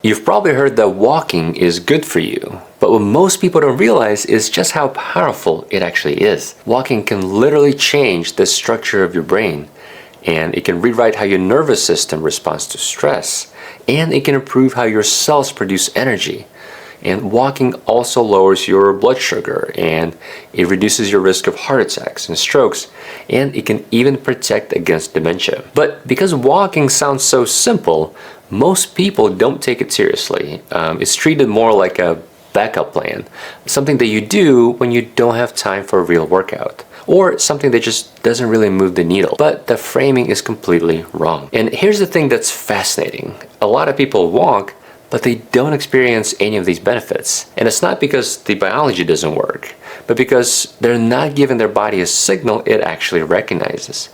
You've probably heard that walking is good for you, but what most people don't realize is just how powerful it actually is. Walking can literally change the structure of your brain, and it can rewrite how your nervous system responds to stress, and it can improve how your cells produce energy. And walking also lowers your blood sugar, and it reduces your risk of heart attacks and strokes, and it can even protect against dementia. But because walking sounds so simple, most people don't take it seriously. It's treated more like a backup plan, something that you do when you don't have time for a real workout, or something that just doesn't really move the needle. But the framing is completely wrong. And here's the thing that's fascinating. A lot of people walk, but they don't experience any of these benefits. And it's not because the biology doesn't work, but because they're not giving their body a signal it actually recognizes.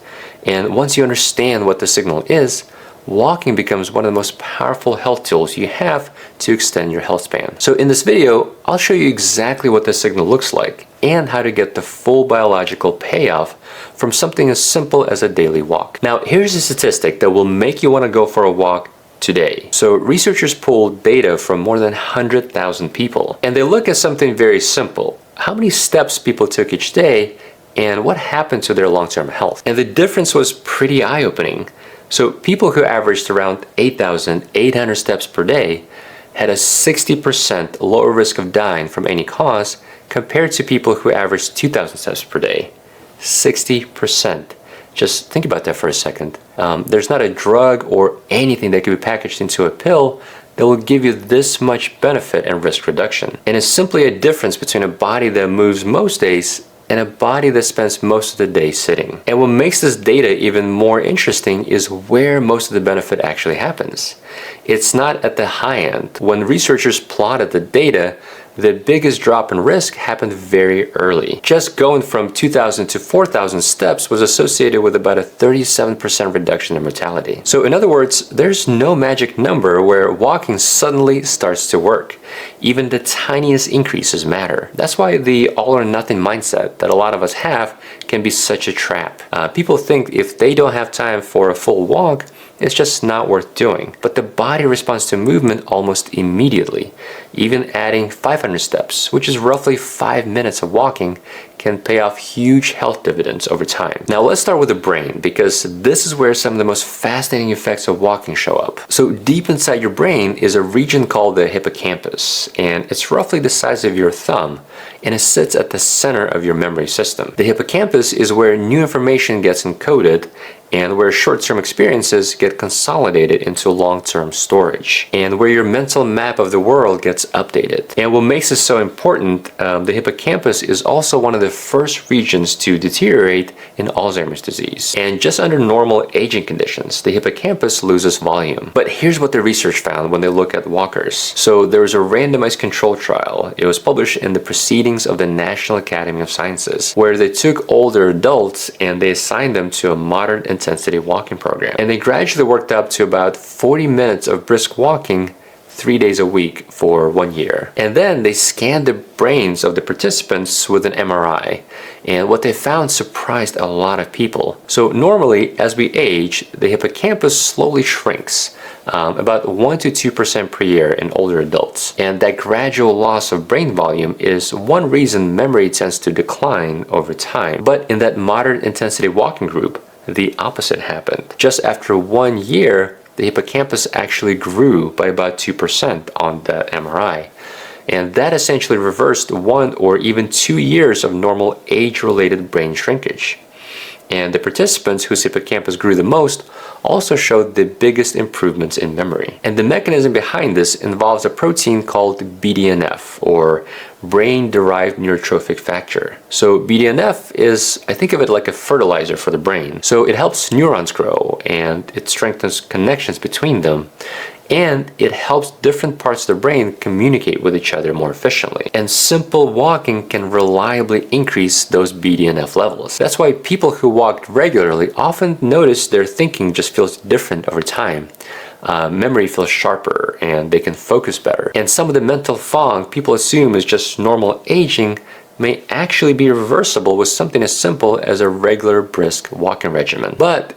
And once you understand what the signal is, walking becomes one of the most powerful health tools you have to extend your health span. So in this video, I'll show you exactly what this signal looks like and how to get the full biological payoff from something as simple as a daily walk. Now, here's a statistic that will make you want to go for a walk today. So researchers pulled data from more than 100,000 people, and they look at something very simple. How many steps people took each day and what happened to their long-term health. And the difference was pretty eye-opening. So people who averaged around 8,800 steps per day had a 60% lower risk of dying from any cause compared to people who averaged 2,000 steps per day. 60%. Just think about that for a second. There's not a drug or anything that can be packaged into a pill that will give you this much benefit and risk reduction. And it's simply a difference between a body that moves most days and a body that spends most of the day sitting. And what makes this data even more interesting is where most of the benefit actually happens. It's not at the high end. When researchers plotted the data, the biggest drop in risk happened very early. Just going from 2,000 to 4,000 steps was associated with about a 37% reduction in mortality. So in other words, there's no magic number where walking suddenly starts to work. Even the tiniest increases matter. That's why the all or nothing mindset that a lot of us have can be such a trap. People think if they don't have time for a full walk, it's just not worth doing. But the body responds to movement almost immediately. Even adding 500 steps, which is roughly 5 minutes of walking, can pay off huge health dividends over time. Now let's start with the brain, because this is where some of the most fascinating effects of walking show up. So deep inside your brain is a region called the hippocampus, and it's roughly the size of your thumb, and it sits at the center of your memory system. The hippocampus is where new information gets encoded and where short-term experiences get consolidated into long-term storage, and where your mental map of the world gets updated. And what makes this so important, the hippocampus is also one of the first regions to deteriorate in Alzheimer's disease. And just under normal aging conditions, the hippocampus loses volume. But here's what the research found when they look at walkers. So there was a randomized control trial. It was published in the Proceedings of the National Academy of Sciences, where they took older adults and they assigned them to a moderate intensity walking program. And they gradually worked up to about 40 minutes of brisk walking 3 days a week for 1 year. And then they scanned the brains of the participants with an MRI. And what they found surprised a lot of people. So normally, as we age, the hippocampus slowly shrinks, about 1 to 2% per year in older adults. And that gradual loss of brain volume is one reason memory tends to decline over time. But in that moderate intensity walking group, the opposite happened. Just after 1 year, the hippocampus actually grew by about 2% on the MRI. And that essentially reversed 1 or even 2 years of normal age-related brain shrinkage. And the participants whose hippocampus grew the most also showed the biggest improvements in memory. And the mechanism behind this involves a protein called BDNF, or brain-derived neurotrophic factor. So BDNF is, I think of it like a fertilizer for the brain. So it helps neurons grow, and it strengthens connections between them, and it helps different parts of the brain communicate with each other more efficiently. And simple walking can reliably increase those BDNF levels. That's why people who walk regularly often notice their thinking just feels different over time. Memory feels sharper, and they can focus better. And some of the mental fog people assume is just normal aging may actually be reversible with something as simple as a regular brisk walking regimen. But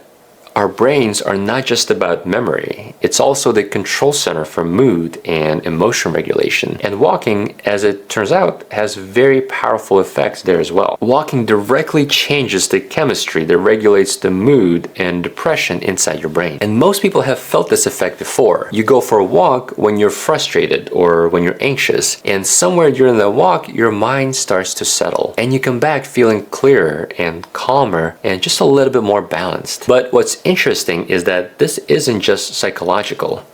our brains are not just about memory. It's also the control center for mood and emotion regulation. And walking, as it turns out, has very powerful effects there as well. Walking directly changes the chemistry that regulates the mood and depression inside your brain. And most people have felt this effect before. You go for a walk when you're frustrated or when you're anxious, and somewhere during the walk, your mind starts to settle. And you come back feeling clearer and calmer and just a little bit more balanced. But what's interesting is that this isn't just psychological.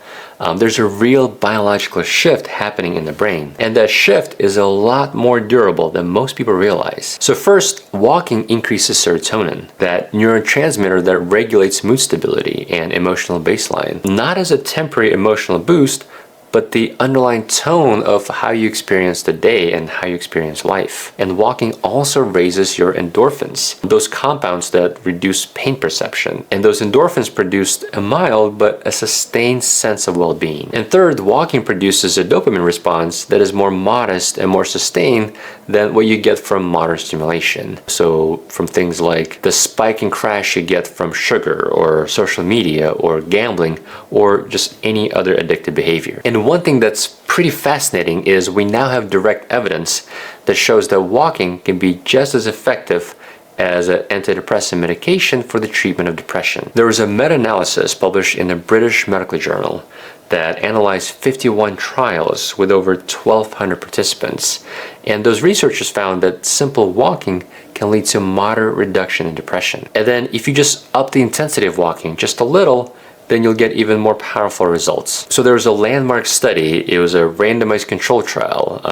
There's a real biological shift happening in the brain, and that shift is a lot more durable than most people realize. So first, walking increases serotonin, that neurotransmitter that regulates mood stability and emotional baseline, not as a temporary emotional boost, but the underlying tone of how you experience the day and how you experience life. And walking also raises your endorphins, those compounds that reduce pain perception. And those endorphins produce a mild but a sustained sense of well-being. And third, walking produces a dopamine response that is more modest and more sustained than what you get from modern stimulation. So from things like the spike and crash you get from sugar or social media or gambling or just any other addictive behavior. And one thing that's pretty fascinating is we now have direct evidence that shows that walking can be just as effective as an antidepressant medication for the treatment of depression. There was a meta-analysis published in the British Medical Journal that analyzed 51 trials with over 1,200 participants. And those researchers found that simple walking can lead to moderate reduction in depression. And then if you just up the intensity of walking just a little, then you'll get even more powerful results. So there was a landmark study. It was a randomized control trial.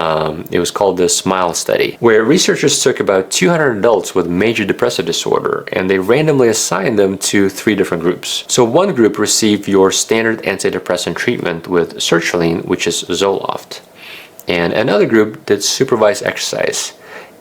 It was called the SMILE study, where researchers took about 200 adults with major depressive disorder, and they randomly assigned them to 3 different groups. So one group received your standard antidepressant treatment with sertraline, which is Zoloft. And another group did supervised exercise.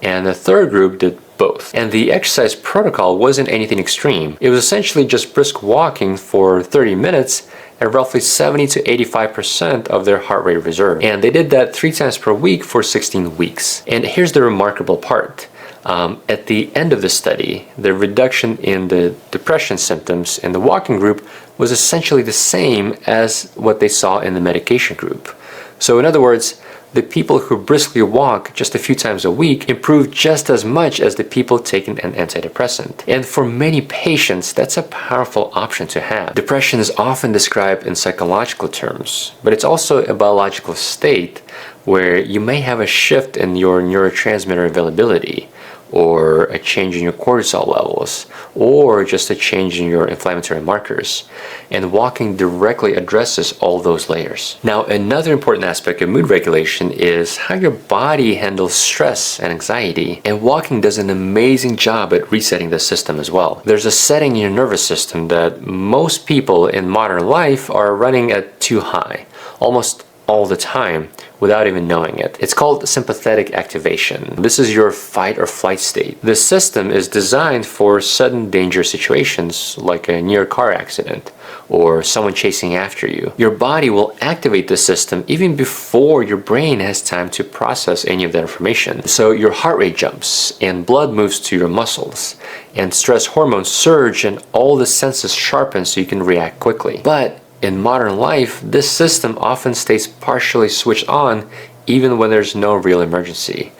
And the third group did both. And the exercise protocol wasn't anything extreme. It was essentially just brisk walking for 30 minutes at roughly 70 to 85% of their heart rate reserve. And they did that 3 times per week for 16 weeks. And here's the remarkable part. At the end of the study, the reduction in the depression symptoms in the walking group was essentially the same as what they saw in the medication group. So in other words, the people who briskly walk just a few times a week improve just as much as the people taking an antidepressant. And for many patients, that's a powerful option to have. Depression is often described in psychological terms, but it's also a biological state where you may have a shift in your neurotransmitter availability, or a change in your cortisol levels, or just a change in your inflammatory markers. And walking directly addresses all those layers. Now, another important aspect of mood regulation is how your body handles stress and anxiety. And walking does an amazing job at resetting the system as well. There's a setting in your nervous system that most people in modern life are running at too high, almost all the time, without even knowing it. It's called sympathetic activation. This is your fight or flight state. This system is designed for sudden danger situations like a near car accident or someone chasing after you. Your body will activate the system even before your brain has time to process any of that information. So your heart rate jumps and blood moves to your muscles and stress hormones surge and all the senses sharpen so you can react quickly. But in modern life, this system often stays partially switched on even when there's no real emergency.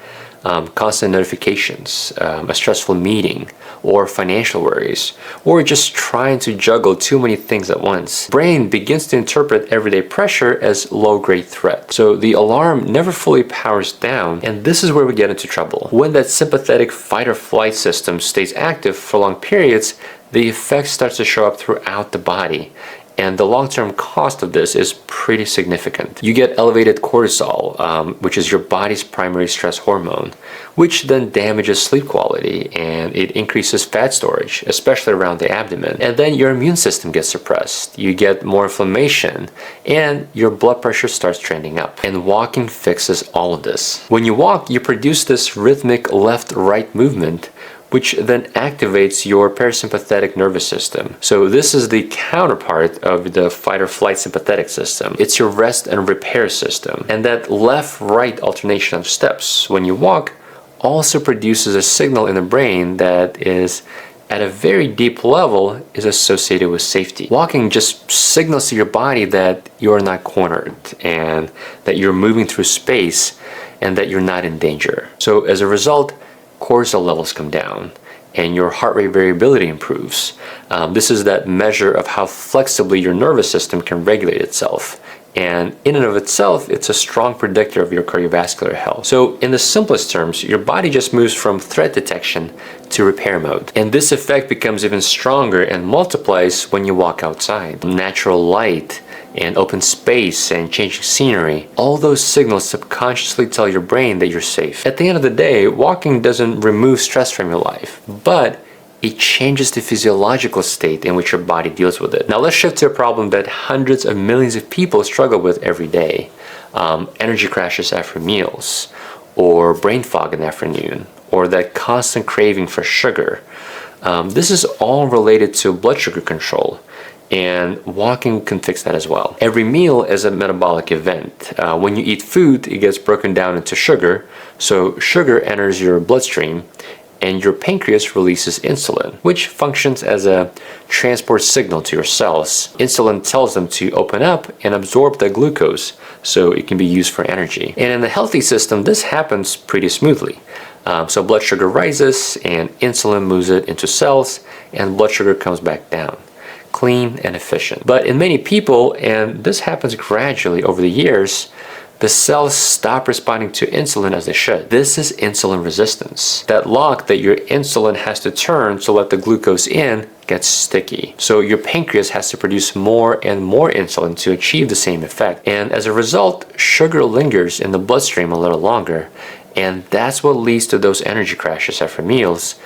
Constant notifications, a stressful meeting, or financial worries, or just trying to juggle too many things at once. Brain begins to interpret everyday pressure as low-grade threat. So the alarm never fully powers down, and this is where we get into trouble. When that sympathetic fight or flight system stays active for long periods, the effects start to show up throughout the body. And the long-term cost of this is pretty significant. You get elevated cortisol, which is your body's primary stress hormone, which then damages sleep quality and it increases fat storage, especially around the abdomen. And then your immune system gets suppressed. You get more inflammation and your blood pressure starts trending up. And walking fixes all of this. When you walk, you produce this rhythmic left-right movement, which then activates your parasympathetic nervous system. So this is the counterpart of the fight or flight sympathetic system. It's your rest and repair system. And that left-right alternation of steps when you walk also produces a signal in the brain that is at a very deep level is associated with safety. Walking just signals to your body that you're not cornered and that you're moving through space and that you're not in danger. So as a result, cortisol levels come down and your heart rate variability improves. This is that measure of how flexibly your nervous system can regulate itself. And in and of itself, it's a strong predictor of your cardiovascular health. So in the simplest terms, your body just moves from threat detection to repair mode. And this effect becomes even stronger and multiplies when you walk outside. Natural light and open space and changing scenery, all those signals subconsciously tell your brain that you're safe. At the end of the day, walking doesn't remove stress from your life, but it changes the physiological state in which your body deals with it. Now let's shift to a problem that hundreds of millions of people struggle with every day. Energy crashes after meals, or brain fog in the afternoon, or that constant craving for sugar. This is all related to blood sugar control, and walking can fix that as well. Every meal is a metabolic event. When you eat food, it gets broken down into sugar, so sugar enters your bloodstream, and your pancreas releases insulin, which functions as a transport signal to your cells. Insulin tells them to open up and absorb the glucose so it can be used for energy. And in the healthy system, this happens pretty smoothly. So blood sugar rises and insulin moves it into cells and blood sugar comes back down. Clean and efficient. But in many people, and this happens gradually over the years, the cells stop responding to insulin as they should. This is insulin resistance. That lock that your insulin has to turn to let the glucose in gets sticky. So your pancreas has to produce more and more insulin to achieve the same effect. And as a result, sugar lingers in the bloodstream a little longer. And that's what leads to those energy crashes after meals,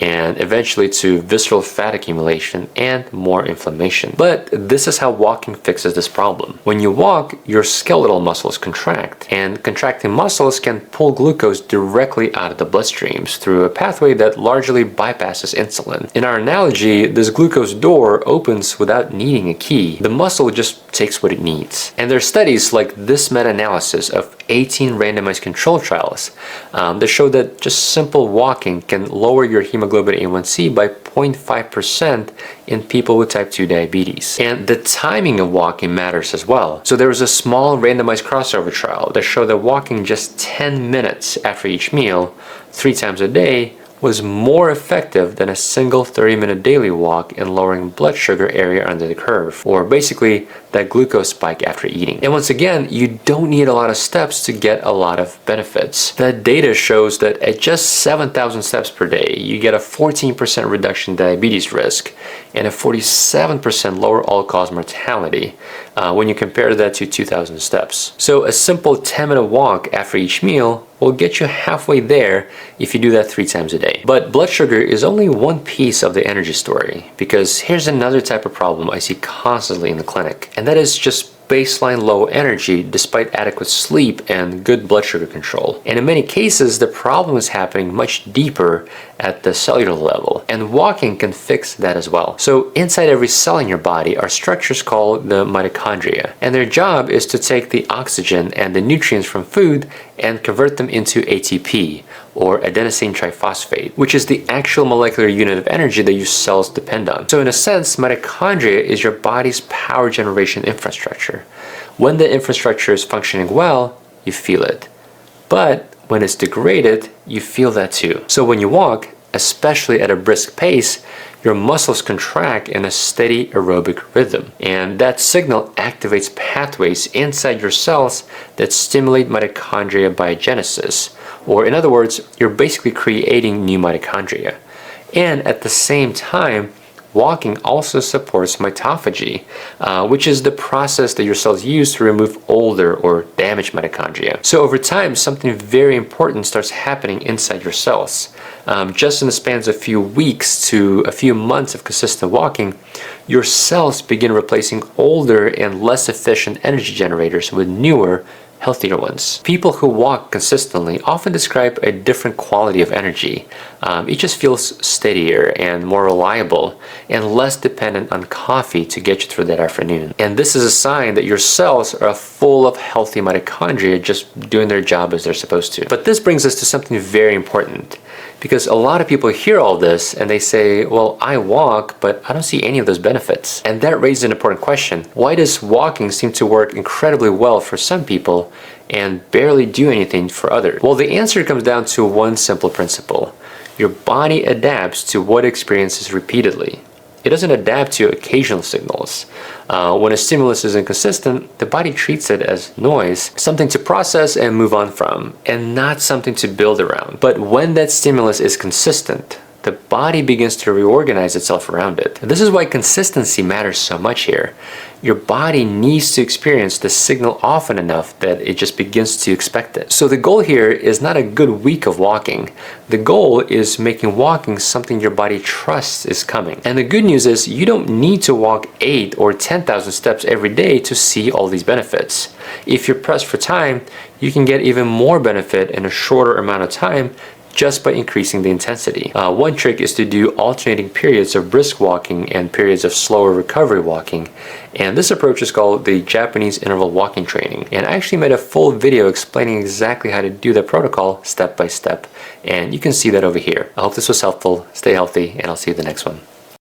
and eventually to visceral fat accumulation and more inflammation. But this is how walking fixes this problem. When you walk, your skeletal muscles contract, and contracting muscles can pull glucose directly out of the bloodstreams through a pathway that largely bypasses insulin. In our analogy, this glucose door opens without needing a key. The muscle just takes what it needs. And there are studies like this meta-analysis of 18 randomized control trials that show that just simple walking can lower your hemoglobin A1C by 0.5% in people with type 2 diabetes. And the timing of walking matters as well. So there was a small randomized crossover trial that showed that walking just 10 minutes after each meal, 3 times a day, was more effective than a single 30-minute daily walk in lowering blood sugar area under the curve, or basically that glucose spike after eating. And once again, you don't need a lot of steps to get a lot of benefits. That data shows that at just 7,000 steps per day, you get a 14% reduction in diabetes risk and a 47% lower all-cause mortality when you compare that to 2,000 steps. So a simple 10-minute walk after each meal will get you halfway there if you do that 3 times a day. But blood sugar is only one piece of the energy story, because here's another type of problem I see constantly in the clinic, and that is just baseline low energy despite adequate sleep and good blood sugar control. And in many cases, the problem is happening much deeper at the cellular level, and walking can fix that as well. So inside every cell in your body are structures called the mitochondria, and their job is to take the oxygen and the nutrients from food and convert them into ATP, or adenosine triphosphate, which is the actual molecular unit of energy that your cells depend on. So in a sense, mitochondria is your body's power generation infrastructure. When the infrastructure is functioning well, you feel it. But when it's degraded, you feel that too. So when you walk, especially at a brisk pace, your muscles contract in a steady aerobic rhythm. And that signal activates pathways inside your cells that stimulate mitochondria biogenesis. Or in other words, you're basically creating new mitochondria. And at the same time, walking also supports mitophagy, which is the process that your cells use to remove older or damaged mitochondria. So over time, something very important starts happening inside your cells. Just in the spans of a few weeks to a few months of consistent walking, your cells begin replacing older and less efficient energy generators with newer, healthier ones. People who walk consistently often describe a different quality of energy. It just feels steadier and more reliable and less dependent on coffee to get you through that afternoon. And this is a sign that your cells are full of healthy mitochondria just doing their job as they're supposed to. But this brings us to something very important, Because a lot of people hear all this and they say, well, I walk, but I don't see any of those benefits. And that raises an important question. Why does walking seem to work incredibly well for some people and barely do anything for others? Well, the answer comes down to one simple principle. Your body adapts to what it experiences repeatedly. It doesn't adapt to occasional signals. When a stimulus is inconsistent, the body treats it as noise, something to process and move on from, and not something to build around. But when that stimulus is consistent, the body begins to reorganize itself around it. And this is why consistency matters so much here. Your body needs to experience the signal often enough that it just begins to expect it. So the goal here is not a good week of walking. The goal is making walking something your body trusts is coming. And the good news is you don't need to walk 8 or 10,000 steps every day to see all these benefits. If you're pressed for time, you can get even more benefit in a shorter amount of time just by increasing the intensity. One trick is to do alternating periods of brisk walking and periods of slower recovery walking. And this approach is called the Japanese interval walking training. And I actually made a full video explaining exactly how to do that protocol step by step. And you can see that over here. I hope this was helpful. Stay healthy, and I'll see you in the next one.